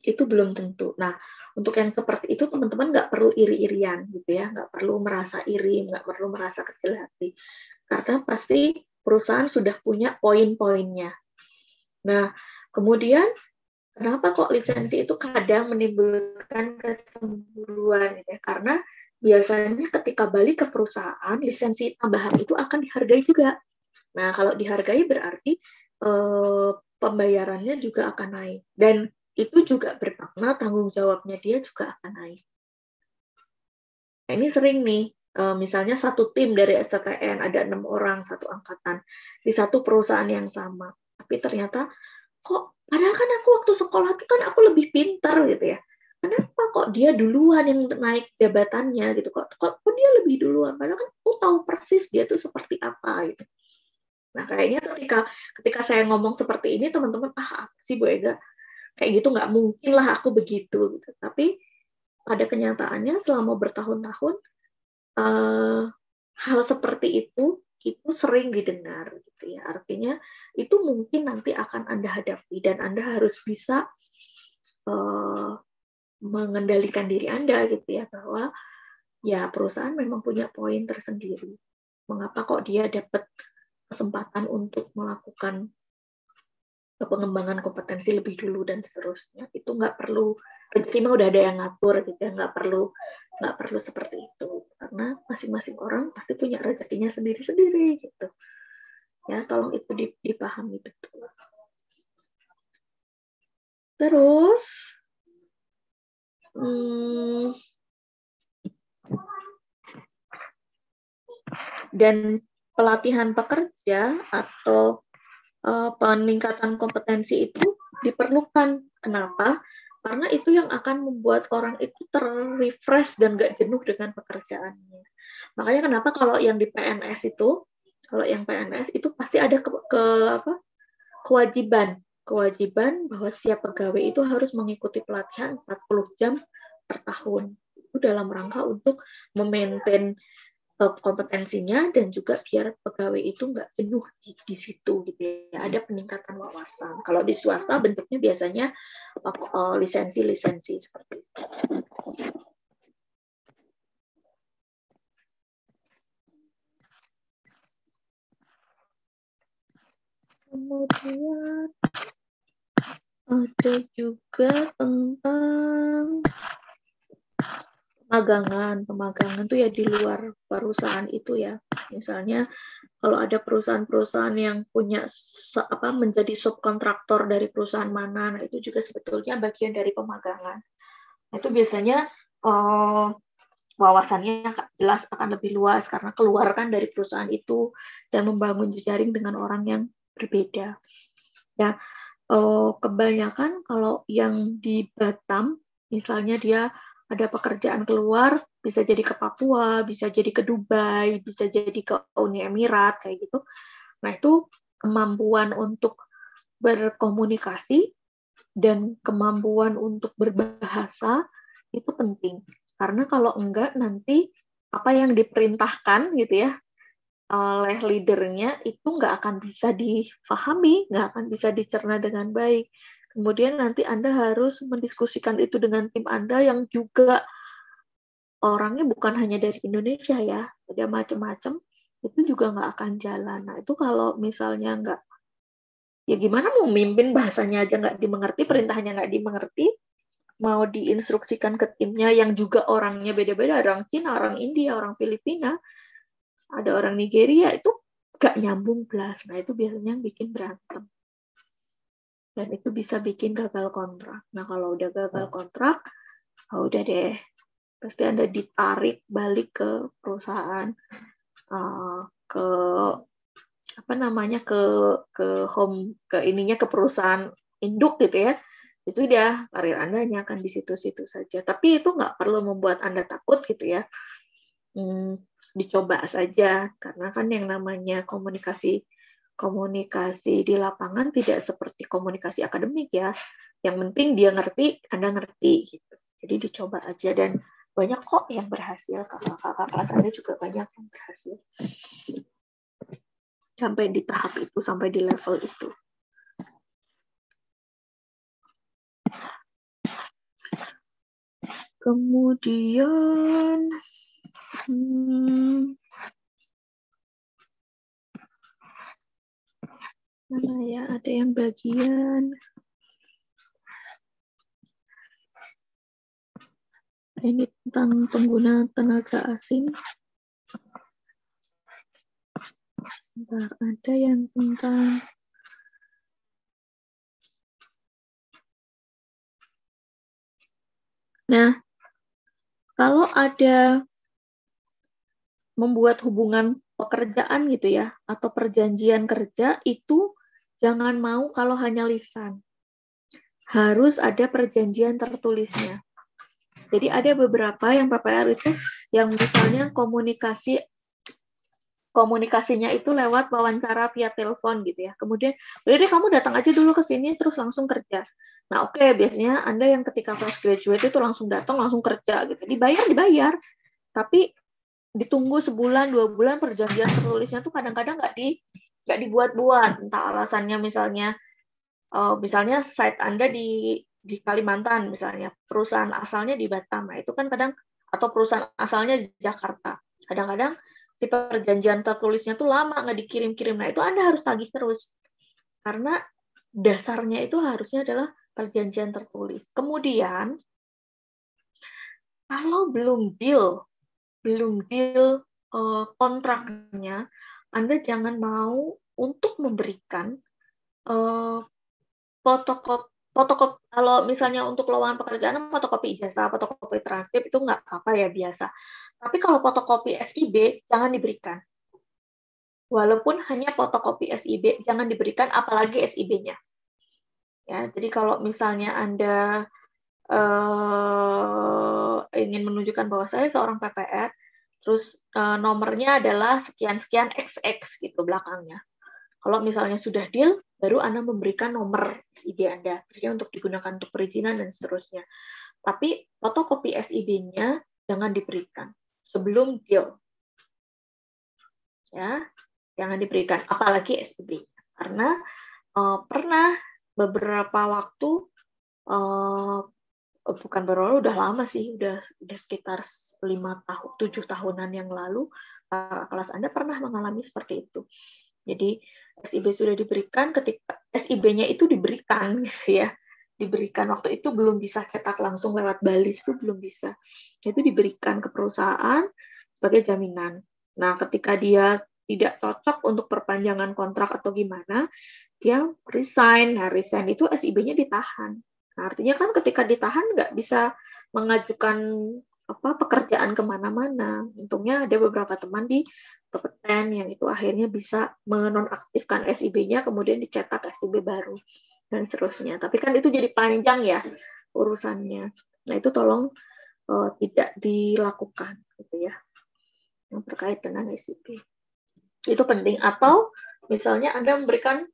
Itu belum tentu. Nah, untuk yang seperti itu teman-teman nggak perlu iri-irian gitu ya, nggak perlu merasa iri, nggak perlu merasa kecil hati. Karena pasti perusahaan sudah punya poin-poinnya. Nah, kemudian kenapa kok lisensi itu kadang menimbulkan kecemburuan gitu ya? Karena biasanya ketika balik ke perusahaan, lisensi tambahan itu akan dihargai juga. Nah, kalau dihargai berarti pembayarannya juga akan naik. Dan itu juga bermakna tanggung jawabnya dia juga akan naik. Nah, ini sering nih, misalnya satu tim dari STTN, ada 6 orang, satu angkatan, di satu perusahaan yang sama. Tapi ternyata, padahal kan aku waktu sekolah itu kan aku lebih pintar gitu ya. Kenapa kok dia duluan yang naik jabatannya gitu? Kok dia lebih duluan? Padahal kan aku tahu persis dia tuh seperti apa gitu. Nah, kayaknya ketika saya ngomong seperti ini, teman-teman, apa sih Bu Ega? kayak gitu nggak mungkin lah aku begitu gitu. Tapi pada kenyataannya selama bertahun-tahun hal seperti itu sering didengar gitu ya. Artinya itu mungkin nanti akan Anda hadapi dan Anda harus bisa mengendalikan diri Anda gitu ya, bahwa ya perusahaan memang punya poin tersendiri. Mengapa kok dia dapat kesempatan untuk melakukan pengembangan kompetensi lebih dulu dan seterusnya. Itu nggak perlu, rezeki mah udah ada yang ngatur gitu ya, nggak perlu seperti itu. Karena masing-masing orang pasti punya rezekinya sendiri-sendiri gitu. Ya, tolong itu dipahami betul. Terus, dan pelatihan pekerja atau peningkatan kompetensi itu diperlukan. Kenapa? Karena itu yang akan membuat orang itu ter-refresh dan gak jenuh dengan pekerjaannya. Makanya kenapa kalau yang di PNS itu, pasti ada kewajiban bahwa setiap pegawai itu harus mengikuti pelatihan 40 jam per tahun. Itu dalam rangka untuk memaintain kompetensinya dan juga biar pegawai itu nggak jenuh di situ gitu ya. Ada peningkatan wawasan. Kalau di swasta bentuknya biasanya lisensi seperti itu. Kemudian ada juga tentang pemagangan tuh ya di luar perusahaan itu ya. Misalnya kalau ada perusahaan-perusahaan yang punya menjadi subkontraktor dari perusahaan mana, nah itu juga sebetulnya bagian dari pemagangan. Nah, itu biasanya wawasannya jelas akan lebih luas karena keluar kan dari perusahaan itu dan membangun jejaring dengan orang yang berbeda. Ya, kebanyakan kalau yang di Batam, misalnya dia ada pekerjaan keluar, bisa jadi ke Papua, bisa jadi ke Dubai, bisa jadi ke Uni Emirat, kayak gitu. Nah, itu kemampuan untuk berkomunikasi dan kemampuan untuk berbahasa itu penting. Karena kalau enggak, nanti apa yang diperintahkan gitu ya oleh leadernya itu nggak akan bisa difahami, nggak akan bisa dicerna dengan baik. Kemudian nanti Anda harus mendiskusikan itu dengan tim Anda yang juga orangnya bukan hanya dari Indonesia ya, ada macam-macam, itu juga nggak akan jalan. Nah, itu kalau misalnya nggak, ya gimana mau mimpin bahasanya aja nggak dimengerti, perintahnya nggak dimengerti, mau diinstruksikan ke timnya yang juga orangnya beda-beda, orang Cina, orang India, orang Filipina, ada orang Nigeria, itu nggak nyambung belas. Nah, itu biasanya yang bikin berantem. Dan itu bisa bikin gagal kontrak. Nah, kalau udah gagal kontrak, udah deh, pasti Anda ditarik balik ke perusahaan, ke perusahaan induk gitu ya. Itu udah karir Anda hanya akan di situ-situ saja. Tapi itu nggak perlu membuat Anda takut gitu ya. Dicoba saja, karena kan yang namanya komunikasi di lapangan tidak seperti komunikasi akademik ya. Yang penting dia ngerti, Anda ngerti gitu. Jadi dicoba aja, dan banyak kok yang berhasil. Kakak-kakak kelas Anda juga banyak yang berhasil sampai di tahap itu, sampai di level itu. Kemudian mana ya, ada yang bagian ini tentang pengguna tenaga asing. Bentar, ada yang tentang kalau ada membuat hubungan pekerjaan gitu ya, atau perjanjian kerja, itu jangan mau kalau hanya lisan. Harus ada perjanjian tertulisnya. Jadi ada beberapa yang PPR itu yang misalnya komunikasinya itu lewat wawancara via telepon gitu ya. Kemudian, udah deh kamu datang aja dulu ke sini terus langsung kerja. Nah, oke, biasanya Anda yang ketika fresh graduate itu langsung datang, langsung kerja gitu. Dibayar. Tapi ditunggu sebulan, 2 bulan perjanjian tertulisnya tuh kadang-kadang nggak dibuat-buat. Entah alasannya misalnya site Anda di Kalimantan misalnya, perusahaan asalnya di Batam. Nah, itu kan kadang, atau perusahaan asalnya di Jakarta. Kadang-kadang si perjanjian tertulisnya tuh lama nggak dikirim-kirim. Nah, itu Anda harus tagih terus. Karena dasarnya itu harusnya adalah perjanjian tertulis. Kemudian, kalau belum deal kontraknya, Anda jangan mau untuk memberikan fotokopi. Kalau misalnya untuk lowongan pekerjaan, fotokopi ijazah, fotokopi transkrip itu nggak apa-apa ya, biasa. Tapi kalau fotokopi SIB jangan diberikan. Walaupun hanya fotokopi SIB jangan diberikan, apalagi SIB-nya. Ya, jadi kalau misalnya Anda ingin menunjukkan bahwa saya seorang PPR, terus nomornya adalah sekian-sekian XX gitu belakangnya. Kalau misalnya sudah deal, baru Anda memberikan nomor SIB Anda, biasanya untuk digunakan untuk perizinan dan seterusnya. Tapi fotokopi SIB-nya jangan diberikan sebelum deal. Ya, jangan diberikan, apalagi SIB. Karena pernah beberapa waktu, bukan baru, udah lama sih, udah sekitar 7 tahunan yang lalu, kelas Anda pernah mengalami seperti itu. Jadi SIB sudah diberikan, ketika SIB-nya itu diberikan gitu ya, diberikan waktu itu belum bisa cetak langsung lewat balis, itu belum bisa. Itu diberikan ke perusahaan sebagai jaminan. Nah, ketika dia tidak cocok untuk perpanjangan kontrak atau gimana, dia resign. Nah, resign itu SIB-nya ditahan. Nah, artinya kan ketika ditahan nggak bisa mengajukan pekerjaan kemana-mana. Untungnya ada beberapa teman di kompeten yang itu akhirnya bisa menonaktifkan SIB-nya, kemudian dicetak SIB baru dan seterusnya. Tapi kan itu jadi panjang ya urusannya. Nah, itu tolong tidak dilakukan gitu ya, yang terkait dengan SIB. Itu penting. Atau misalnya Anda memberikan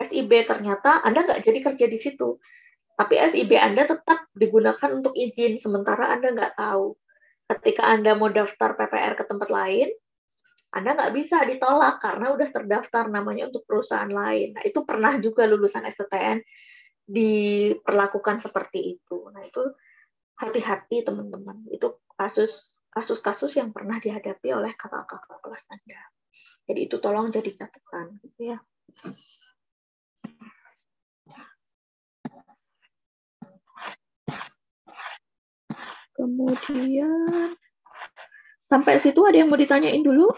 SIB, ternyata Anda nggak jadi kerja di situ, tapi SIB Anda tetap digunakan untuk izin, sementara Anda nggak tahu. Ketika Anda mau daftar PPR ke tempat lain, Anda nggak bisa ditolak karena udah terdaftar namanya untuk perusahaan lain. Nah, itu pernah juga lulusan STTN diperlakukan seperti itu. Nah, itu hati-hati teman-teman. Itu kasus-kasus yang pernah dihadapi oleh kakak-kakak kelas Anda. Jadi itu tolong jadi catatan gitu ya. Kemudian sampai situ ada yang mau ditanyain dulu?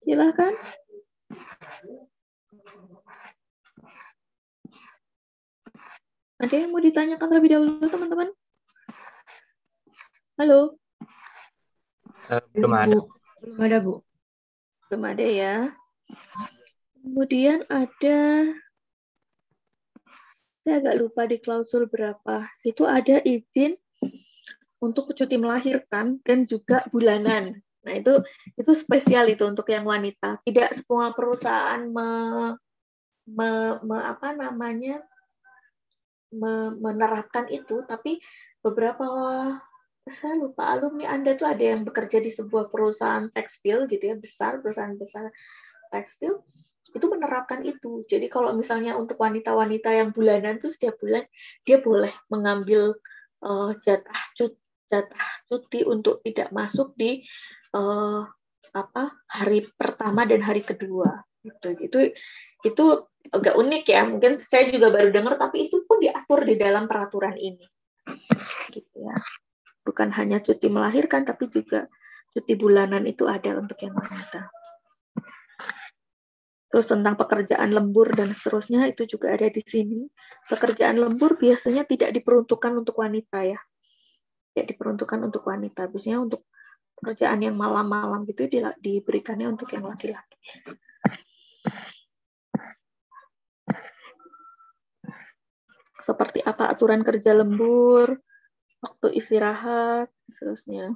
Silahkan. Ada yang mau ditanyakan terlebih dahulu, teman-teman? Halo? Belum ada. Belum ada, Bu. Belum ada ya. Kemudian ada, saya agak lupa di klausul berapa, itu ada izin untuk cuti melahirkan dan juga bulanan. Nah, itu spesial itu untuk yang wanita. Tidak semua perusahaan menerapkan itu, tapi beberapa, saya lupa, alumni Anda tuh ada yang bekerja di sebuah perusahaan tekstil gitu ya, perusahaan besar tekstil, itu menerapkan itu. Jadi kalau misalnya untuk wanita-wanita yang bulanan tuh setiap bulan dia boleh mengambil jatah cuti untuk tidak masuk di hari pertama dan hari kedua. Itu agak unik ya. Mungkin saya juga baru dengar, tapi itu pun diatur di dalam peraturan ini. Gitu ya. Bukan hanya cuti melahirkan, tapi juga cuti bulanan itu ada untuk yang wanita. Terus tentang pekerjaan lembur dan seterusnya itu juga ada di sini. Pekerjaan lembur biasanya tidak diperuntukkan untuk wanita ya. Tidak diperuntukkan untuk wanita. Biasanya untuk pekerjaan yang malam-malam gitu diberikannya untuk yang laki-laki. Seperti apa aturan kerja lembur, waktu istirahat, seterusnya.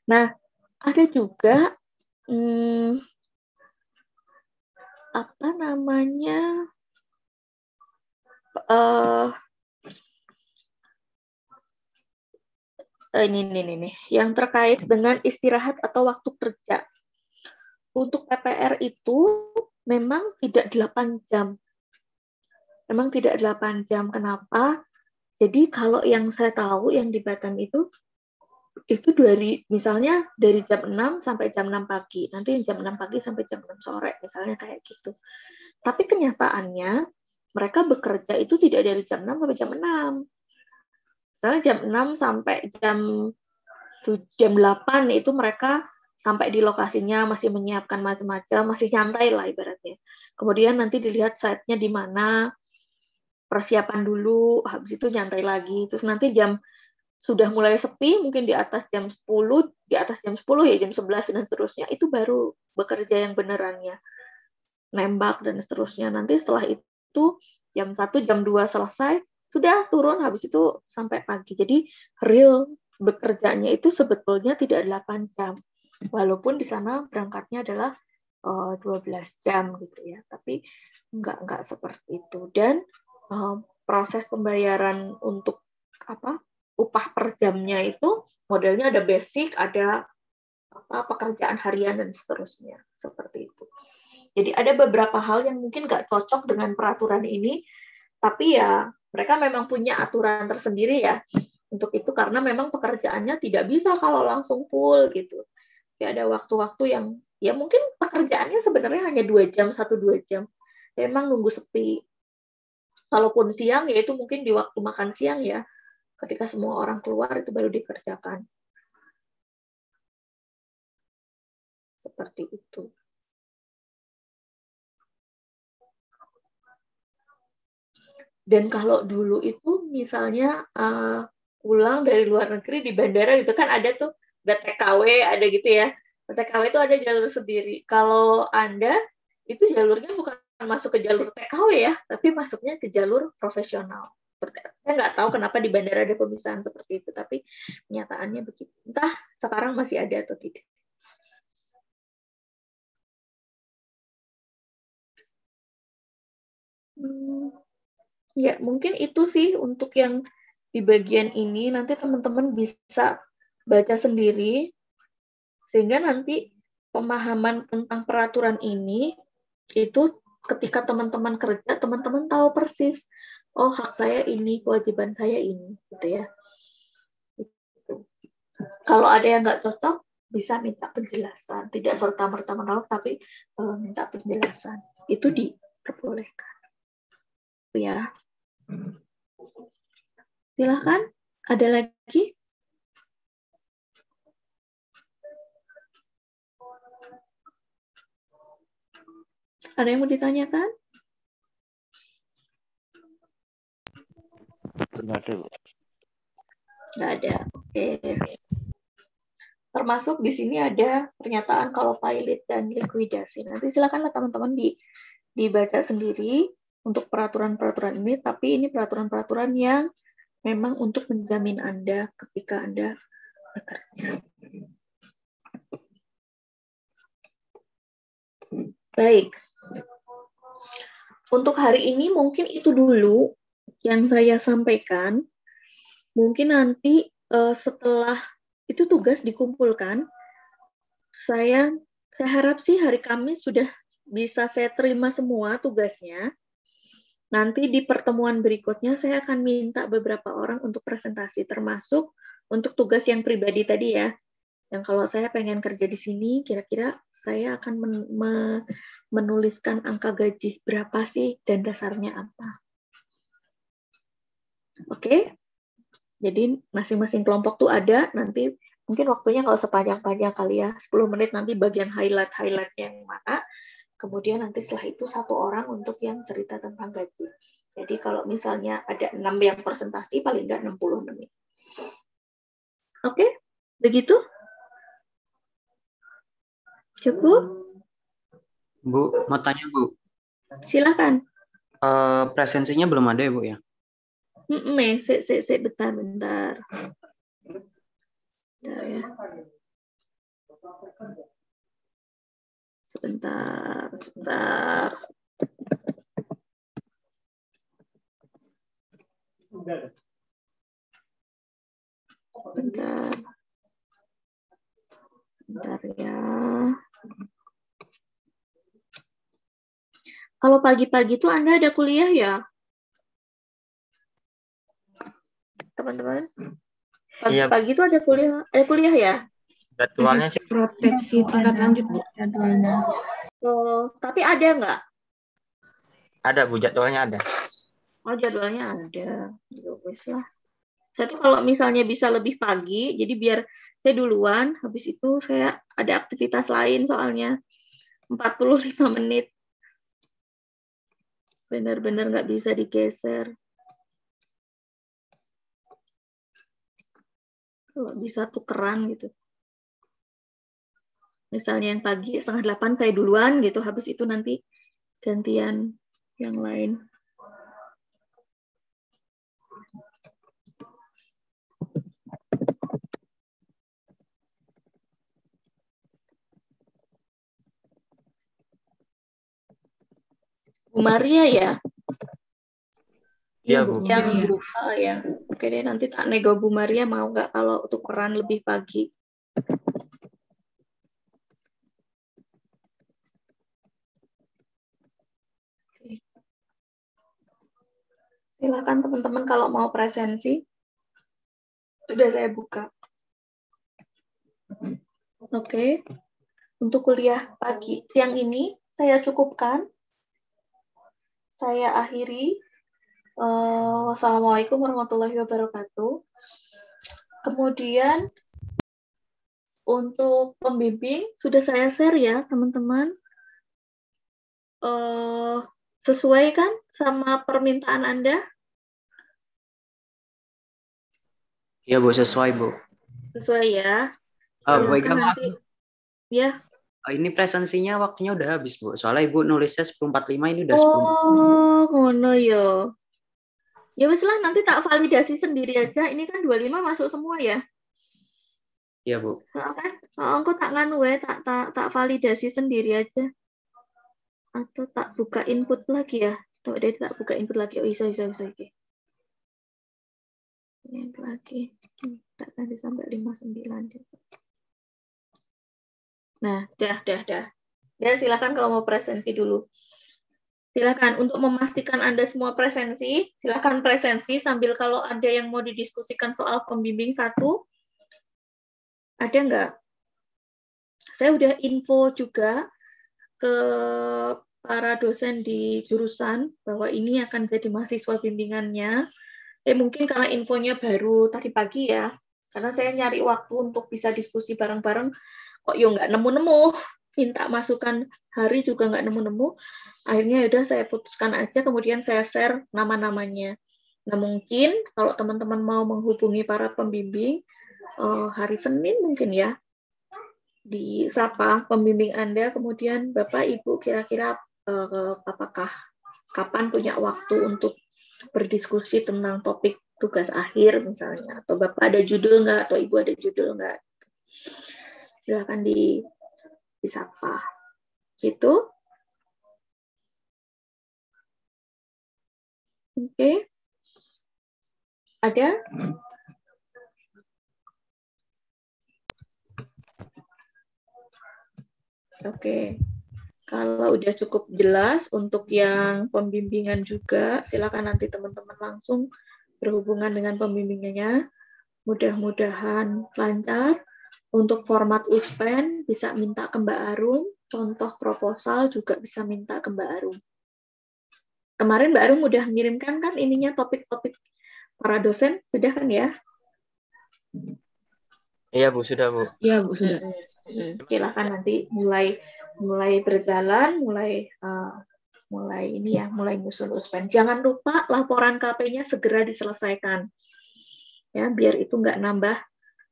Nah, ada juga apa namanya ini yang terkait dengan istirahat atau waktu kerja. Untuk PPR itu memang tidak 8 jam. Memang tidak 8 jam. Kenapa? Jadi kalau yang saya tahu yang di Batam itu misalnya dari jam 6 sampai jam 6 pagi. Nanti jam 6 pagi sampai jam 6 sore, misalnya kayak gitu. Tapi kenyataannya mereka bekerja itu tidak dari jam 6 sampai jam 6. Misalnya jam 6 sampai jam 8 itu mereka sampai di lokasinya, masih menyiapkan macam-macam, masih nyantai lah ibaratnya. Kemudian nanti dilihat site-nya di mana, persiapan dulu, habis itu nyantai lagi. Terus nanti sudah mulai sepi, mungkin di atas jam 10, di atas jam 10 ya jam 11 dan seterusnya, itu baru bekerja yang benerannya. Nembak dan seterusnya. Nanti setelah itu jam 1, jam 2 selesai, sudah turun, habis itu sampai pagi. Jadi real bekerjanya itu sebetulnya tidak 8 jam. Walaupun di sana berangkatnya adalah 12 jam gitu ya. Tapi enggak seperti itu. Dan proses pembayaran untuk upah per jamnya itu modelnya ada basic, ada pekerjaan harian dan seterusnya. Seperti itu. Jadi ada beberapa hal yang mungkin nggak cocok dengan peraturan ini, tapi ya mereka memang punya aturan tersendiri ya untuk itu karena memang pekerjaannya tidak bisa kalau langsung full gitu. Ya ada waktu-waktu yang ya mungkin pekerjaannya sebenarnya hanya 2 jam, 1-2 jam. Memang nunggu sepi. Kalaupun siang ya itu mungkin di waktu makan siang ya, ketika semua orang keluar itu baru dikerjakan. Seperti itu. Dan kalau dulu itu misalnya pulang dari luar negeri di bandara itu kan ada tuh TKW, ada gitu ya. TKW itu ada jalur sendiri. Kalau Anda itu jalurnya bukan masuk ke jalur TKW ya, tapi masuknya ke jalur profesional. Saya nggak tahu kenapa di bandara ada pemisahan seperti itu, tapi kenyataannya begitu. Entah sekarang masih ada atau tidak. Ya, mungkin itu sih untuk yang di bagian ini. Nanti teman-teman bisa baca sendiri, sehingga nanti pemahaman tentang peraturan ini, itu ketika teman-teman kerja, teman-teman tahu persis, oh hak saya ini, kewajiban saya ini, gitu ya. Gitu. Kalau ada yang nggak cocok, bisa minta penjelasan. Tidak serta-merta menolak, tapi minta penjelasan. Itu diperbolehkan. Ya. Silakan, ada lagi? Ada yang mau ditanyakan? Nggak ada, Bu. Nggak ada. Oke. Termasuk di sini ada pernyataan kalau pilot dan likuidasi. Nanti silakanlah teman-teman dibaca sendiri untuk peraturan-peraturan ini, tapi ini peraturan-peraturan yang memang untuk menjamin Anda ketika Anda bekerja. Baik. Untuk hari ini mungkin itu dulu yang saya sampaikan. Mungkin nanti setelah itu tugas dikumpulkan, saya harap sih hari Kamis sudah bisa saya terima semua tugasnya. Nanti di pertemuan berikutnya saya akan minta beberapa orang untuk presentasi, termasuk untuk tugas yang pribadi tadi ya. Yang kalau saya pengen kerja di sini, kira-kira saya akan menuliskan angka gaji berapa sih dan dasarnya apa. Oke? Jadi masing-masing kelompok tuh ada, nanti mungkin waktunya kalau sepanjang-panjang kali ya, 10 menit nanti bagian highlight yang mana, kemudian nanti setelah itu satu orang untuk yang cerita tentang gaji. Jadi kalau misalnya ada 6 yang presentasi, paling nggak 60 menit. Oke? Begitu? Cukup? Bu, mau tanya Bu. Silakan. Presensinya belum ada ya Bu ya? Bentar. Bentar ya. Sebentar. Bentar ya. Kalau pagi-pagi tuh Anda ada kuliah ya? Teman-teman? Pagi-pagi tuh ada kuliah ya? Jadwalnya sih Proteksi tingkat lanjut, Bu. Jadwalnya. Oh, tapi ada nggak? ada, Bu, jadwalnya ada. Oh, jadwalnya ada. Ya wes lah. Saya tuh kalau misalnya bisa lebih pagi, jadi biar saya duluan, habis itu saya ada aktivitas lain soalnya 45 menit. Benar-benar nggak bisa digeser. Kalau bisa tukeran gitu. Misalnya yang pagi 7:30 saya duluan gitu, habis itu nanti gantian yang lain. Bu Maria ya? Iya, Bu. Yang grup A ya. Oke deh, nanti tak nego Bu Maria mau nggak kalau tukeran lebih pagi. Oke. Silakan teman-teman kalau mau presensi. Sudah saya buka. Oke. Untuk kuliah siang ini saya cukupkan. Saya akhiri. Wassalamualaikum warahmatullahi wabarakatuh. Kemudian untuk pembimbing sudah saya share ya teman-teman. Sesuai kan sama permintaan Anda? Iya, Bu, sesuai, Bu. Sesuai ya. Bu Ega, maaf. Nanti, ya. Ini presensinya waktunya udah habis, Bu. Soalnya Ibu nulisnya 10.45, ini udah 10. Oh, ngono yo. Ya wis lah, nanti tak validasi sendiri aja. Ini kan 25 masuk semua ya? Iya, Bu. Kan? Engko tak nganu tak validasi sendiri aja. Atau tak buka input lagi ya? Tuh, deh tak buka input lagi. Oh, bisa. Oke. Ini lagi. Tak nanti sampai 59. Nah, dah. Dan silakan kalau mau presensi dulu. Silakan untuk memastikan Anda semua presensi, silakan presensi sambil kalau ada yang mau didiskusikan soal pembimbing 1. Ada nggak? Saya udah info juga ke para dosen di jurusan bahwa ini akan jadi mahasiswa bimbingannya. Mungkin karena infonya baru tadi pagi ya, karena saya nyari waktu untuk bisa diskusi bareng-bareng, kok nggak nemu-nemu, minta masukan hari juga nggak nemu-nemu, akhirnya udah saya putuskan aja, kemudian saya share nama-namanya. Nah mungkin kalau teman-teman mau menghubungi para pembimbing, hari Senin mungkin ya, disapa pembimbing Anda, kemudian Bapak Ibu kira-kira apakah kapan punya waktu untuk berdiskusi tentang topik tugas akhir misalnya, atau Bapak ada judul nggak, atau Ibu ada judul nggak, silakan disapa gitu. Oke. Ada? Oke. Kalau udah cukup jelas untuk yang pembimbingan juga, silakan nanti teman-teman langsung berhubungan dengan pembimbingannya. Mudah-mudahan lancar. Untuk format USPEN bisa minta ke Mbak Arum, contoh proposal juga bisa minta ke Mbak Arum. Kemarin Mbak Arum udah ngirimkan kan ininya topik-topik para dosen, sudah kan ya? Iya, Bu, sudah, Bu. Iya, Bu, sudah. Silakan nanti mulai berjalan, mulai nyusun USPEN. Jangan lupa laporan KP-nya segera diselesaikan. Ya, biar itu nggak nambah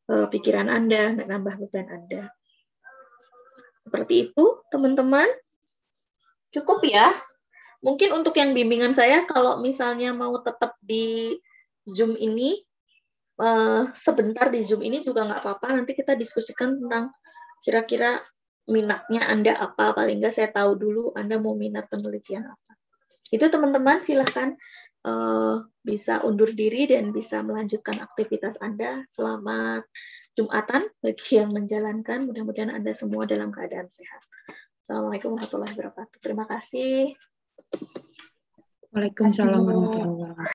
pikiran Anda, nggak nambah beban Anda. Seperti itu, teman-teman. Cukup ya. Mungkin untuk yang bimbingan saya, kalau misalnya mau tetap di Zoom ini, sebentar di Zoom ini juga nggak apa-apa. Nanti kita diskusikan tentang kira-kira minatnya Anda apa, paling nggak saya tahu dulu Anda mau minat penelitian apa. Itu teman-teman silahkan bisa undur diri dan bisa melanjutkan aktivitas Anda. Selamat Jumatan bagi yang menjalankan, mudah-mudahan Anda semua dalam keadaan sehat. Assalamualaikum warahmatullahi wabarakatuh. Terima kasih. Waalaikumsalam warahmatullahi wabarakatuh.